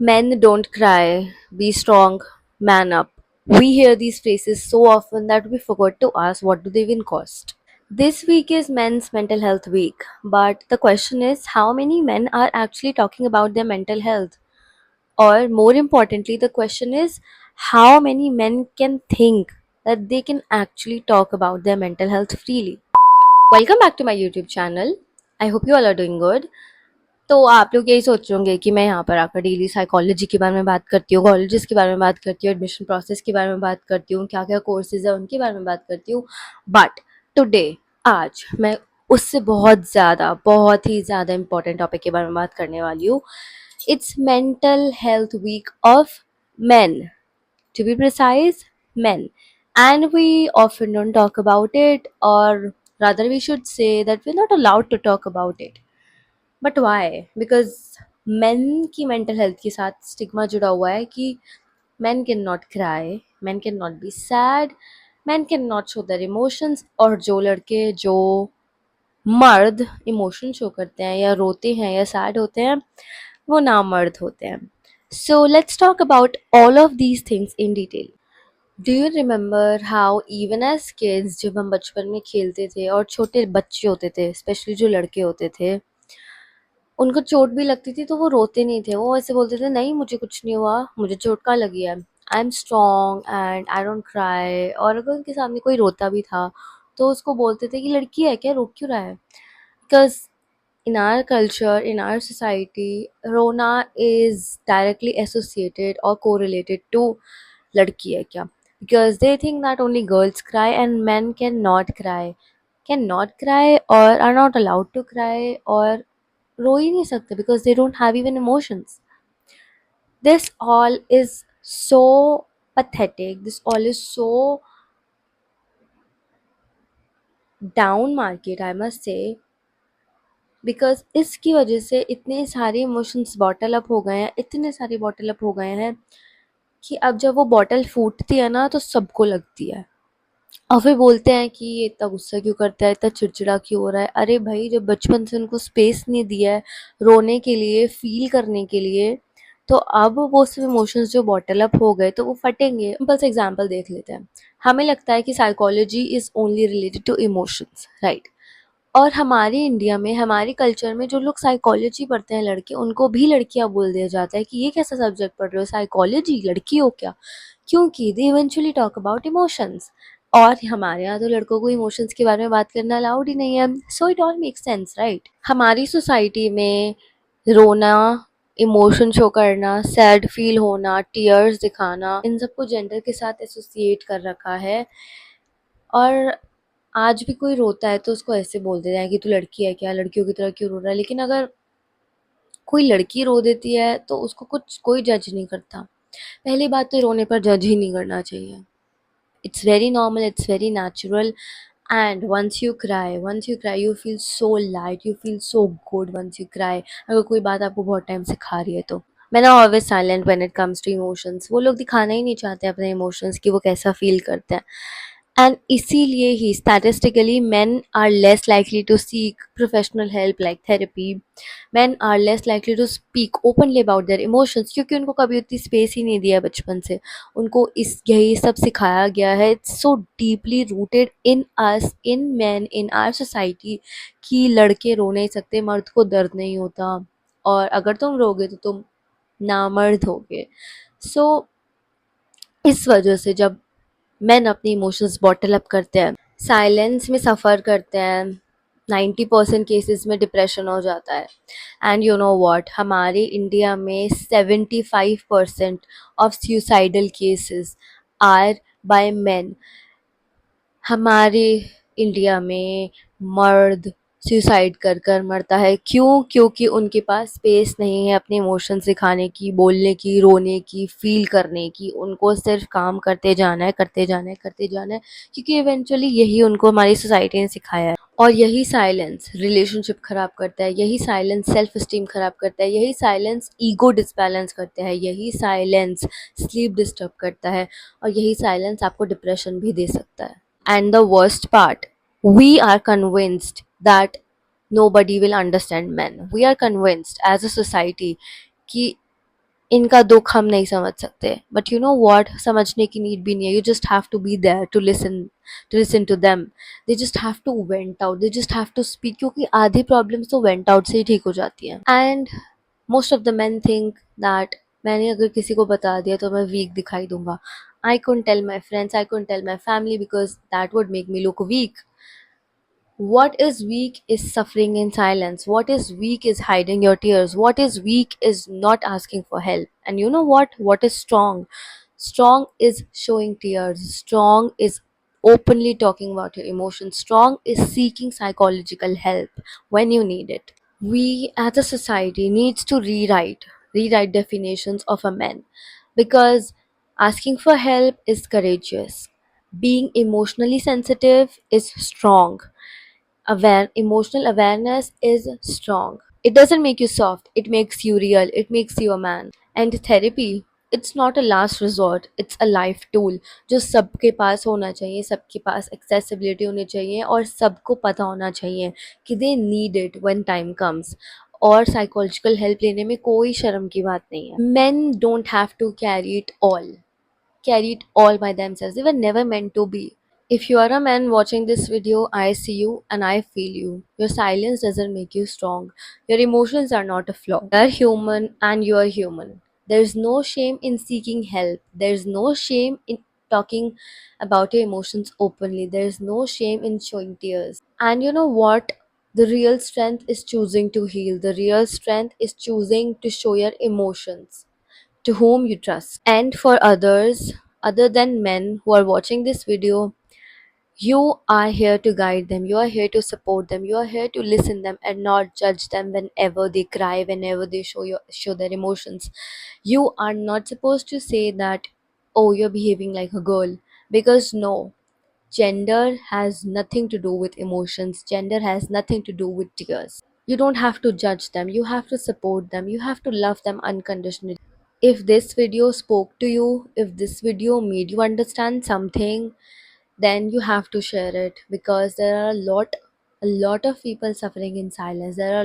Men don't cry, be strong, man up. We hear these phrases so often that we forgot to ask what do they even cost. This week is Men's Mental Health Week, but the question is how many men are actually talking about their mental health? Or more importantly, the question is how many men can think that they can actually talk about their mental health freely? Welcome back to my YouTube channel. I hope you all are doing good. तो आप लोग यही सोच रहे होंगे कि मैं यहाँ पर आकर डेली साइकोलॉजी के बारे में बात करती हूँ, कॉलेजेस के बारे में बात करती हूँ, एडमिशन प्रोसेस के बारे में बात करती हूँ, क्या क्या कोर्सेज है उनके बारे में बात करती हूँ. बट टुडे, आज मैं उससे बहुत ही ज़्यादा इंपॉर्टेंट टॉपिक के बारे में बात करने वाली हूँ. It's mental health week of men, to be precise, men. And we often don't talk about it, or rather we should say that we're not allowed to talk about it. But why? Because main की mental health के साथ stigma जुड़ा हुआ है कि men can not cry, men can not be sad, men can not show their emotions. और जो लड़के, जो मर्द इमोशन शो करते हैं या रोते हैं या सैड होते हैं, वो नामर्द होते हैं. So let's talk about all of these things in detail. Do you remember how even as kids, जब हम बचपन में खेलते थे और छोटे बच्चे होते थे, स्पेशली जो लड़के होते थे, उनको चोट भी लगती थी तो वो रोते नहीं थे. वो ऐसे बोलते थे, नहीं मुझे कुछ नहीं हुआ, मुझे चोट कहाँ लगी है, I am strong and I don't cry. और अगर उनके सामने कोई रोता भी था तो उसको बोलते थे कि लड़की है क्या, रो क्यों रहा है. Because in our culture, in our society, rona is directly associated or correlated to ladki hai kya, because they think that only girls cry and men cannot cry or are not allowed to cry or रो ही नहीं सकते because they don't have even emotions. This all is so pathetic. This all is so down market, I must say, because इसकी वजह से इतने सारे emotions bottle up हो गए हैं, इतने सारे बॉटल अप हो गए हैं कि अब जब वो बॉटल फूटती है ना तो सबको लगती है. और फिर बोलते हैं कि ये इतना गुस्सा क्यों करता है, इतना चिड़चिड़ा क्यों हो रहा है. अरे भाई, जब बचपन से उनको स्पेस नहीं दिया है रोने के लिए, फील करने के लिए, तो अब वो सब इमोशंस जो बॉटल अप हो गए तो वो फटेंगे. सिंपल से एग्जांपल देख लेते हैं. हमें लगता है कि psychology is only related to emotions, right. और हमारे इंडिया में, हमारे कल्चर में, जो लोग साइकोलॉजी पढ़ते हैं लड़के, उनको भी लड़कियां बोल दिया जाता है कि ये कैसा सब्जेक्ट पढ़ रहे हो, साइकोलॉजी, लड़की हो क्या. क्योंकि they eventually talk about emotions. और हमारे यहाँ तो लड़कों को इमोशंस के बारे में बात करना अलाउड ही नहीं है. So it all make sense, right. हमारी सोसाइटी में रोना, इमोशन शो करना, सैड फील होना, टीयर्स दिखाना, इन सबको जेंडर के साथ एसोसिएट कर रखा है. और आज भी कोई रोता है तो उसको ऐसे बोल देते हैं कि तू लड़की है क्या, लड़कियों की तरह क्यों रो रहा है. लेकिन अगर कोई लड़की रो देती है तो उसको कुछ कोई जज नहीं करता. पहली बात तो रोने पर जज ही नहीं करना चाहिए. It's very normal, it's very natural. And once you cry you feel so light, you feel so good once you cry. अगर कोई बात आपको बहुत टाइम से खा रही है तो. मैं ना always silent when it comes to emotions. वो लोग दिखाना ही नहीं चाहते अपने इमोशंस कि वो कैसा फील करते हैं. एंड इसीलिए ही statistically men are less likely to seek professional help like therapy. Men are less likely to speak openly about their emotions क्योंकि उनको कभी उतनी स्पेस ही नहीं दिया बचपन से. उनको इस यही सब सिखाया गया है. It's so deeply rooted in us, in men, in our society, कि लड़के रो नहीं सकते, मर्द को दर्द नहीं होता, और अगर तुम रोगे तो तुम नामर्द होगे. सो इस वजह से जब मैन अपनी इमोशंस बॉटल अप करते हैं, साइलेंस में सफ़र करते हैं, 90% केसेस में डिप्रेशन हो जाता है. एंड यू नो व्हाट, हमारे इंडिया में 75% of suicidal cases are by men. हमारे इंडिया में मर्द सुसाइड कर कर मरता है. क्यों? क्योंकि उनके पास स्पेस नहीं है अपने इमोशंस दिखाने की, बोलने की, रोने की, फील करने की. उनको सिर्फ काम करते जाना है, करते जाना है, करते जाना है, क्योंकि इवेंचुअली यही उनको हमारी सोसाइटी ने सिखाया है. और यही साइलेंस रिलेशनशिप ख़राब करता है, यही साइलेंस सेल्फ इस्टीम ख़राब करता है, यही साइलेंस ईगो डिसबैलेंस करता है, यही साइलेंस स्लीप डिस्टर्ब करता है, और यही साइलेंस आपको डिप्रेशन भी दे सकता है. And the worst part, we are convinced that nobody will understand men. We are convinced as a society कि इनका दुख हम नहीं समझ सकते, बट यू नो व्हाट, समझने की नीड भी नहीं है. You just have to be there to listen to them. They just have to vent out, they just have to speak, क्योंकि आधी प्रॉब्लम्स तो वेंट आउट से ही ठीक हो जाती हैं. And most of the men think that मैंने अगर किसी को बता दिया तो मैं वीक दिखाई दूंगा. I couldn't tell my friends, I couldn't tell my family because that would make me look weak. What is weak is suffering in silence. What is weak is hiding your tears. What is weak is not asking for help. And you know what? What is strong? Strong is showing tears. Strong is openly talking about your emotions. Strong is seeking psychological help when you need it. We as a society needs to rewrite definitions of a man, because asking for help is courageous. Being emotionally sensitive is strong. Emotional awareness is strong. It doesn't make you soft, it makes you real, it makes you a man. And therapy, it's not a last resort, it's a life tool जो सबके पास होना चाहिए, सबके पास accessibility होनी चाहिए और सबको पता होना चाहिए कि they need it when time comes. और साइकोलॉजिकल हेल्प लेने में कोई शर्म की बात नहीं है. Men don't have to carry it all by themselves. They were never meant to be. If you are a man watching this video, I see you and I feel you. Your silence doesn't make you strong. Your emotions are not a flaw. You are human and you are human. There's no shame in seeking help. There's no shame in talking about your emotions openly. There's no shame in showing tears. And you know what? The real strength is choosing to heal. The real strength is choosing to show your emotions to whom you trust. And for others, other than men who are watching this video, you are here to guide them, you are here to support them, you are here to listen them and not judge them whenever they cry, whenever they show their emotions. You are not supposed to say that, oh, you're behaving like a girl, because no, gender has nothing to do with emotions, gender has nothing to do with tears. You don't have to judge them, you have to support them, you have to love them unconditionally. If this video spoke to you, if this video made you understand something, then you have to share it, because there are a lot of people suffering in silence. There are